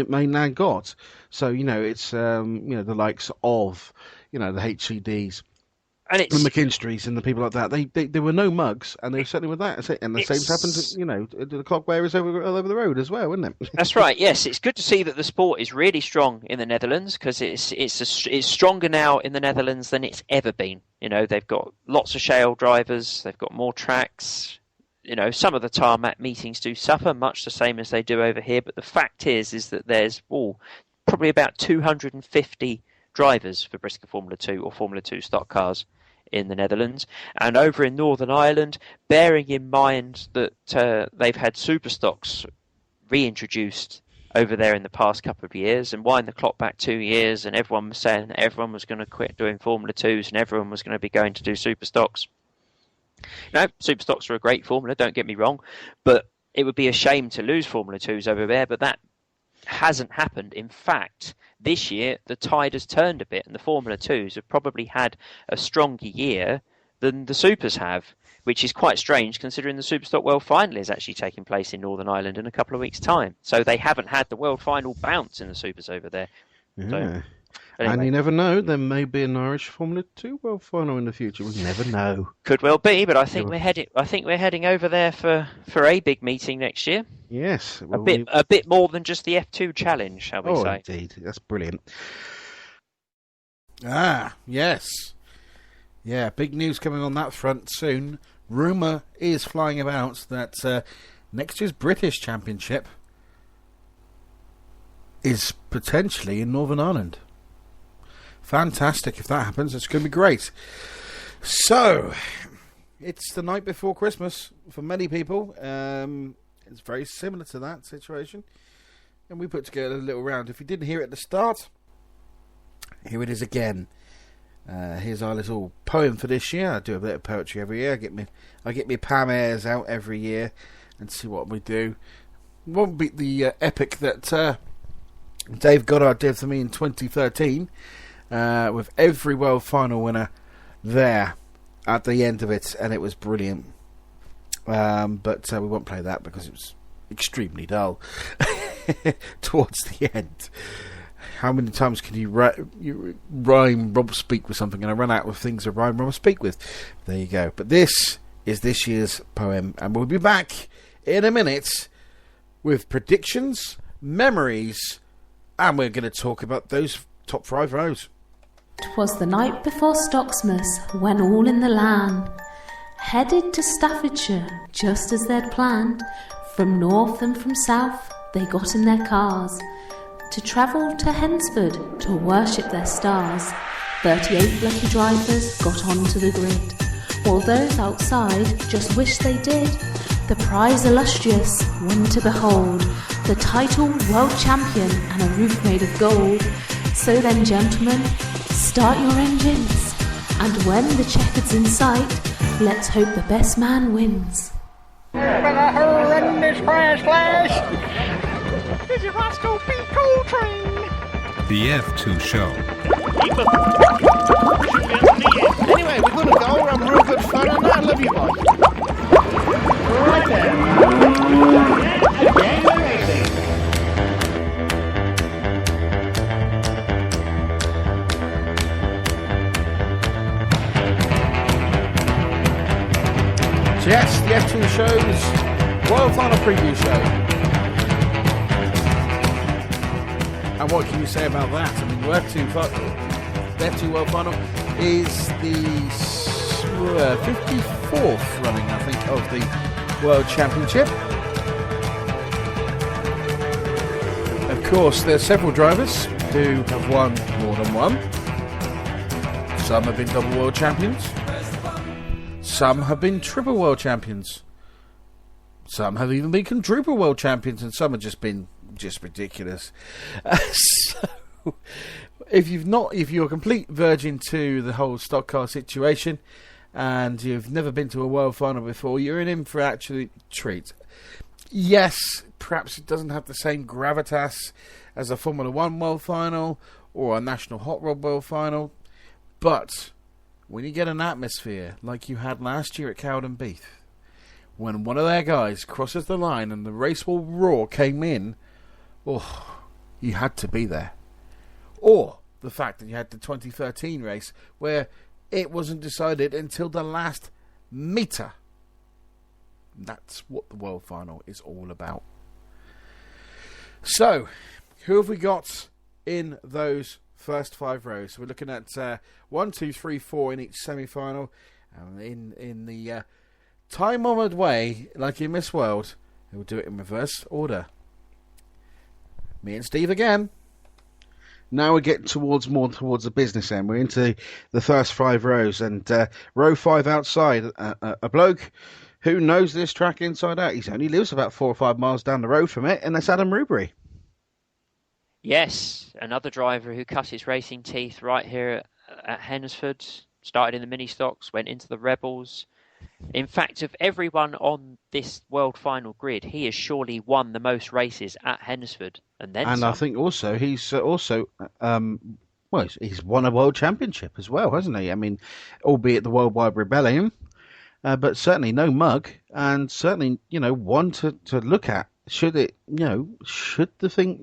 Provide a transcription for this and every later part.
mainland got. So, it's, the likes of, the HCDs, And the it's McKinstries and the people like that. There were no mugs, and they were certainly with that. And the same's happened it's to, the clock wearers all over the road as well, wasn't it? That's right. Yes, it's good to see that the sport is really strong in the Netherlands, because it's stronger now in the Netherlands than it's ever been. They've got lots of shale drivers. They've got more tracks. Some of the tarmac meetings do suffer, much the same as they do over here. But the fact is that there's probably about 250 drivers for Briscoe Formula 2 or Formula 2 stock cars in the Netherlands. And over in Northern Ireland, bearing in mind that they've had super stocks reintroduced over there in the past couple of years, and wind the clock back 2 years, and everyone was saying that everyone was going to quit doing Formula 2s and everyone was going to be going to do super stocks. Super stocks are a great formula, don't get me wrong, but it would be a shame to lose Formula 2s over there, but that hasn't happened. In fact, this year the tide has turned a bit, and the Formula 2s have probably had a stronger year than the Supers have, which is quite strange considering the Superstock World Final is actually taking place in Northern Ireland in a couple of weeks' time. So they haven't had the World Final bounce in the Supers over there. Yeah. So, And anyway, you never know, there may be an Irish Formula 2 World Final in the future. We never know. could well be, but I think we're heading over there for a big meeting next year. Yes. A bit more than just the F2 Challenge, shall we say? Indeed. That's brilliant. Yes. Yeah, big news coming on that front soon. Rumour is flying about that next year's British Championship is potentially in Northern Ireland. Fantastic if that happens. It's going to be great. So, it's the night before Christmas for many people. It's very similar to that situation. And we put together a little round. If you didn't hear it at the start, here it is again. Here's our little poem for this year. I do a bit of poetry every year. I get me Pam Ayres out every year and see what we do. Won't beat the epic that Dave Goddard did for me in 2013, with every World Final winner there at the end of it, and it was brilliant. But we won't play that because it was extremely dull towards the end. How many times can you rhyme Rob speak with something? And I run out of things to rhyme Rob speak with. There you go. But this is this year's poem, and we'll be back in a minute with predictions, memories, and we're going to talk about those top 5 rows. 'Twas the night before Stocksmas, when all in the land headed to Staffordshire, just as they'd planned. From north and from south, they got in their cars to travel to Hensford to worship their stars. 38 lucky drivers got onto the grid, while those outside just wished they did. The prize illustrious, one to behold, the title world champion and a roof made of gold. So then, gentlemen, start your engines, and when the checkered's in sight, let's hope the best man wins. A horrendous flash! This is Roscoe P. Coltrane! The F2 Show. Anyway, we're going to go. I'm real good fun, and I love you, boys. Right there. Again, racing. So yes, the F2 Show's World Final Preview Show. And what can you say about that? I mean, the F2 World Final is the 54th running, I think, of the World Championship. Of course, there are several drivers who have won more than one. Some have been double world champions. Some have been triple world champions. Some have even been quadruple world champions, and some have just been ridiculous. So, if you're a complete virgin to the whole stock car situation, and you've never been to a world final before, you're in for actually treat. Yes, perhaps it doesn't have the same gravitas as a Formula 1 world final or a National Hot Rod world final, but when you get an atmosphere like you had last year at Cowden Beath, when one of their guys crosses the line and the race will roar came in, you had to be there. Or the fact that you had the 2013 race where it wasn't decided until the last metre. That's what the World Final is all about. So, who have we got in those first 5 rows? So we're looking at 1, 2, 3, 4 in each semi-final. And in the time-honoured way, like in Miss World, we'll do it in reverse order. Me and Steve again. Now we're getting more towards the business end. We're into the first 5 rows, and row 5 outside, a bloke who knows this track inside out. He only lives about 4 or 5 miles down the road from it, and that's Adam Rubery. Yes, another driver who cut his racing teeth right here at Hednesford. Started in the mini stocks, went into the Rebels. In fact, of everyone on this World Final grid, he has surely won the most races at Hednesford, and then some. I think also he's he's won a world championship as well, hasn't he? I mean, albeit the Worldwide Rebellion, but certainly no mug, and certainly one to look at. Should the thing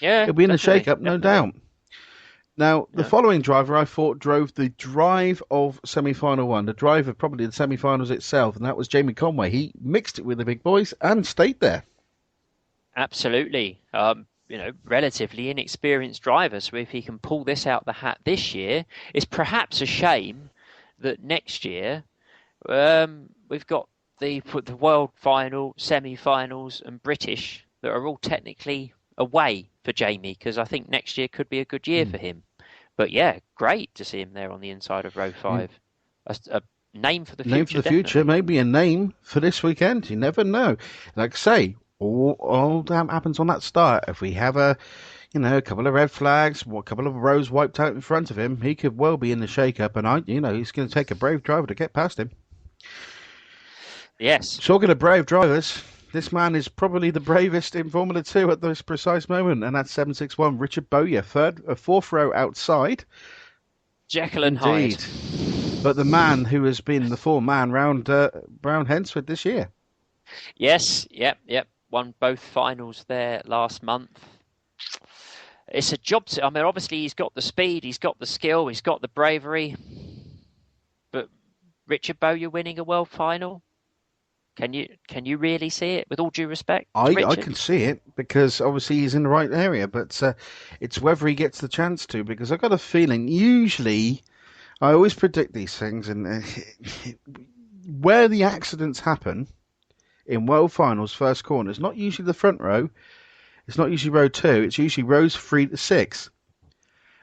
it'll be in the shake-up, no doubt. Now, the following driver, I thought, drove the drive of semi-final 1, the drive of probably the semi-finals itself, and that was Jamie Conway. He mixed it with the big boys and stayed there. Absolutely. Relatively inexperienced driver, so if he can pull this out the hat this year, it's perhaps a shame that next year we've got the World Final, semi-finals and British that are all technically away for Jamie, because I think next year could be a good year for him. But yeah, great to see him there on the inside of row 5. A name for the future. Name for the future, maybe a name for this weekend. You never know. Like I say, all that happens on that start. If we have a couple of red flags, a couple of rows wiped out in front of him, he could well be in the shake-up, and he's going to take a brave driver to get past him. Yes. Talking of brave drivers, this man is probably the bravest in Formula 2 at this precise moment, and that's 761 Richard Bowyer, 4th row outside. Jekyll and Hyde. But the man who has been the 4-man round Brown Hensford this year. Yes, yep. Won both finals there last month. It's a job obviously he's got the speed, he's got the skill, he's got the bravery. But Richard Bowyer winning a world final? Can you really see it, with all due respect? I can see it, because obviously he's in the right area, but it's whether he gets the chance to, because I've got a feeling, usually, I always predict these things, and where the accidents happen in World Finals first corner, it's not usually the front row, it's not usually row 2, it's usually rows 3 to 6.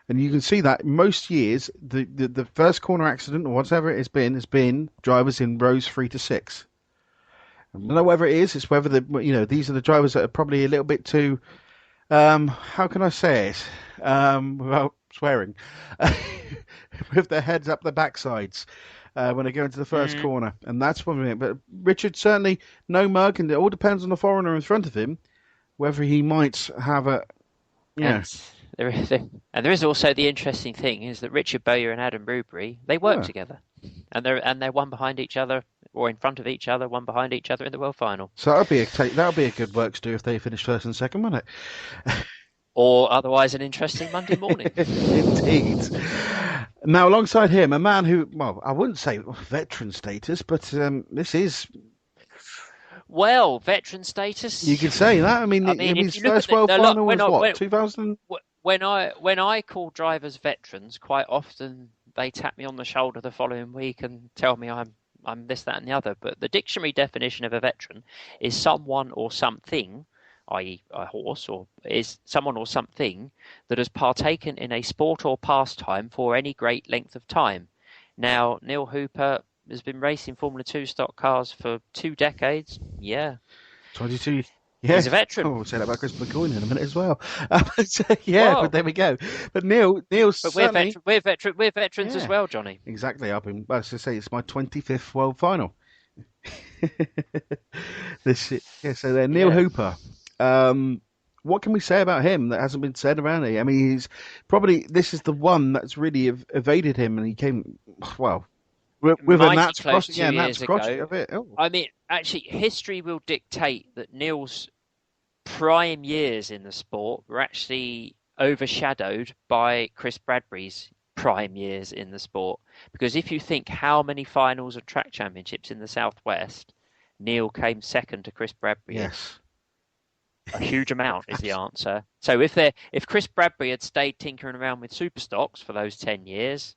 And you can see that most years, the first corner accident, or whatever it has been drivers in rows 3 to 6. I don't know whether it is. It's whether these are the drivers that are probably a little bit too. How can I say it without swearing? With their heads up their backsides when they go into the first corner, and that's one of it. But Richard certainly no mug, and it all depends on the foreigner in front of him whether he might have a. And there is also the interesting thing is that Richard Bowyer and Adam Rubery, they work together, and they're one behind each other. Or in front of each other, one behind each other in the World Final. So that'll be a good work to do if they finish first and second, won't it? Or otherwise an interesting Monday morning. Indeed. Now, alongside him, a man who, well, I wouldn't say veteran status, but this is... Well, veteran status... You could say that. I mean his first World Final was what, 2000? When I call drivers veterans, quite often they tap me on the shoulder the following week and tell me I'm this, that and the other. But the dictionary definition of a veteran is someone or something, i.e. a horse, or is someone or something that has partaken in a sport or pastime for any great length of time. Now, Neil Hooper has been racing Formula 2 stock cars for 2 decades. Yeah. 22. Yeah. He's a veteran. Oh, we'll say that about Chris McCoy in a minute as well. But there we go. But Neil's but certainly... we're veterans as well, Johnny. Exactly. I've been, as I say, it's my 25th World Final. So Neil Hooper. What can we say about him that hasn't been said around here? I mean, he's probably, this is the one that's really evaded him, and he came, well, with a Nats cross, Nats cross of it. Oh. I mean, actually, history will dictate that Neil's prime years in the sport were actually overshadowed by Chris Bradbury's prime years in the sport. Because if you think how many finals and track championships in the Southwest, Neil came second to Chris Bradbury. Yes. A huge amount is the answer. So if Chris Bradbury had stayed tinkering around with Superstocks for those 10 years,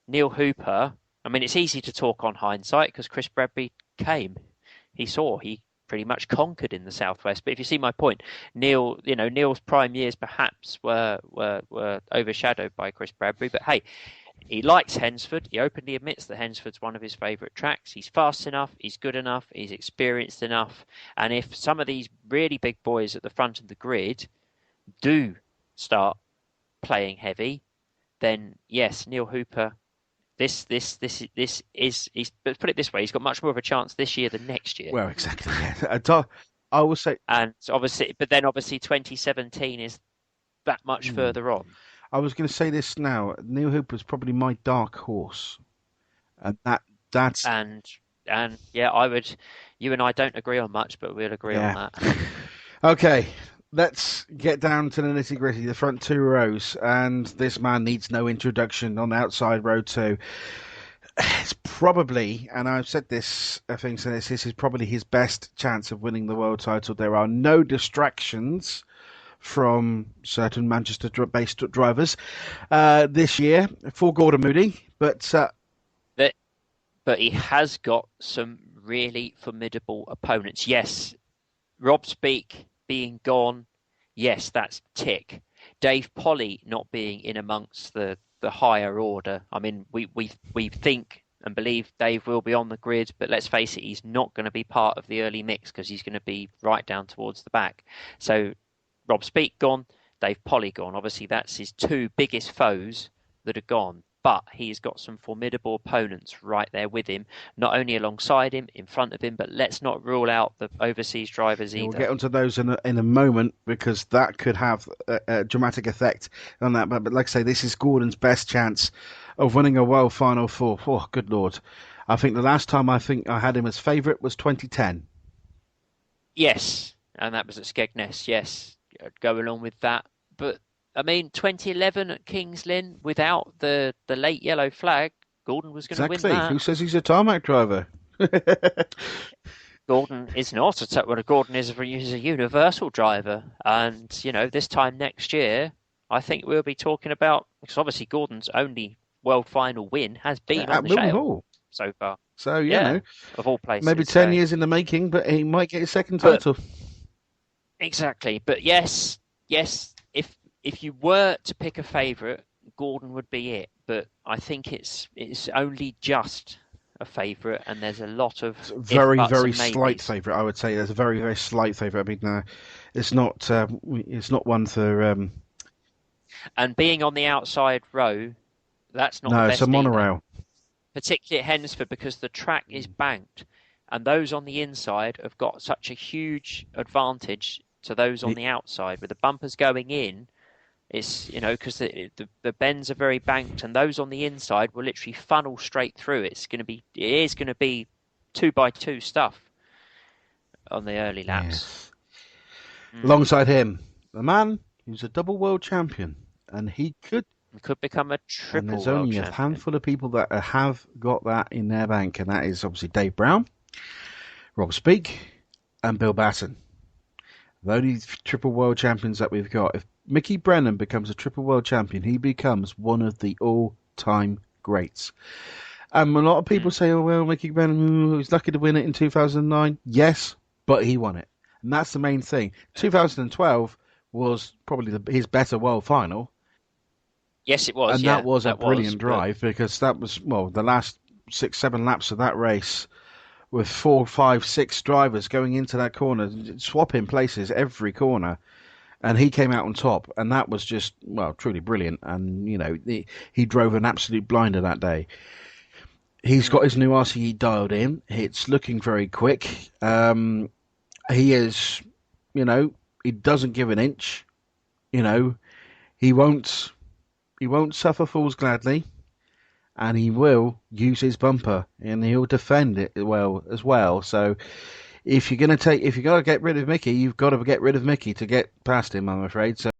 Neil Hooper, I mean, it's easy to talk on hindsight because Chris Bradbury came. He pretty much conquered in the Southwest. But if you see my point, Neil's prime years perhaps were overshadowed by Chris Bradbury. But hey, he likes Hensford. He openly admits that Hensford's one of his favourite tracks. He's fast enough, he's good enough, he's experienced enough. And if some of these really big boys at the front of the grid do start playing heavy, then yes, Neil Hooper, this is, but put it this way, he's got much more of a chance this year than next year. Well, exactly. Yeah. I will say, and obviously 2017 is that much further on. I was going to say this now. Neil Hooper's probably my dark horse, and that's and yeah, I would. You and I don't agree on much, but we'll agree on that. Okay, let's get down to the nitty gritty. The front two rows, and this man needs no introduction on outside row 2. It's probably, and I've said this, I think so. This is probably his best chance of winning the world title. There are no distractions from certain Manchester-based drivers this year for Gordon Moody, but he has got some really formidable opponents. Yes, Rob Speake being gone, yes, that's tick. Dave Polly not being in amongst the higher order. I mean, we think and believe Dave will be on the grid, but let's face it, he's not going to be part of the early mix because he's going to be right down towards the back. So Rob Speake gone, Dave Polly gone. Obviously, that's his two biggest foes that are gone. But he's got some formidable opponents right there with him, not only alongside him, in front of him, but let's not rule out the overseas drivers either. We'll get onto those in a moment because that could have a dramatic effect on that. But like I say, this is Gordon's best chance of winning a world final for, oh, good Lord. I think the last time I had him as favourite was 2010. Yes, and that was at Skegness, yes. Go along with that. But, I mean, 2011 at Kings Lynn, without the late yellow flag, Gordon was going to win that. Exactly. Who says he's a tarmac driver? Gordon is not. Gordon is he's a universal driver. And, this time next year, I think we'll be talking about, because obviously Gordon's only world final win has been on the Shale so far. So, you know, of all places. Maybe 10 years in the making, but he might get his second title. Exactly. But yes, if you were to pick a favourite, Gordon would be it. But I think it's only just a favourite, and there's a lot of very slight favourite. I would say there's a very, very slight favourite. I mean, it's not one for. And being on the outside row, that's not. No, the it's best a monorail. Either. Particularly at Hensford, because the track is banked, and those on the inside have got such a huge advantage to those on the outside. With the bumpers going in, it's because the bends are very banked, and those on the inside will literally funnel straight through. It is going to be 2x2 stuff on the early laps. Yes. Alongside him, the man who's a double world champion, and he could become a triple. And there's only a handful of people that have got that in their bank, and that is obviously Dave Brown, Rob Speake, and Bill Batten. The only triple world champions that we've got. If Mickey Brennan becomes a triple world champion, he becomes one of the all-time greats. A lot of people say, oh, well, Mickey Brennan was lucky to win it in 2009. Yes, but he won it. And that's the main thing. 2012 was probably his better world final. Yes, it was. And that was a brilliant drive because that was, the last 6-7 laps of that race with 4, 5, 6 drivers going into that corner, swapping places every corner. And he came out on top. And that was just, truly brilliant. And, he drove an absolute blinder that day. He's got his new RCE dialed in. It's looking very quick. He is, he doesn't give an inch. He won't suffer fools gladly, and he will use his bumper, and he'll defend it well as well. So if you're going to get rid of Mickey, you've got to get rid of Mickey to get past him, I'm afraid. So